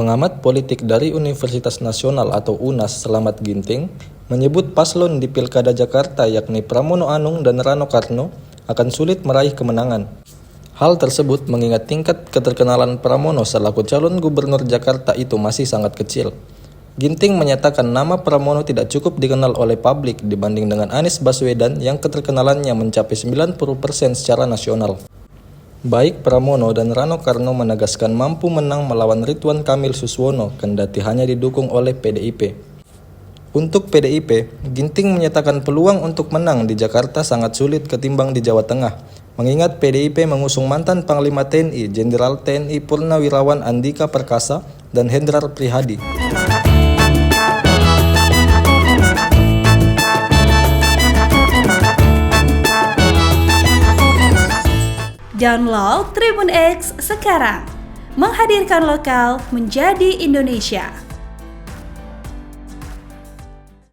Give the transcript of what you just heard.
Pengamat politik dari Universitas Nasional atau UNAS Slamet Ginting menyebut paslon di Pilkada Jakarta yakni Pramono Anung dan Rano Karno akan sulit meraih kemenangan. Hal tersebut mengingat tingkat keterkenalan Pramono selaku calon gubernur Jakarta itu masih sangat kecil. Ginting menyatakan nama Pramono tidak cukup dikenal oleh publik dibanding dengan Anies Baswedan yang keterkenalannya mencapai 90% secara nasional. Baik Pramono dan Rano Karno menegaskan mampu menang melawan Ridwan Kamil Suswono kendati hanya didukung oleh PDIP. Untuk PDIP, Ginting menyatakan peluang untuk menang di Jakarta sangat sulit ketimbang di Jawa Tengah, mengingat PDIP mengusung mantan Panglima TNI Jenderal TNI Purnawirawan Andika Perkasa dan Hendrar Prihadi. Download Tribun X sekarang, menghadirkan lokal menjadi Indonesia.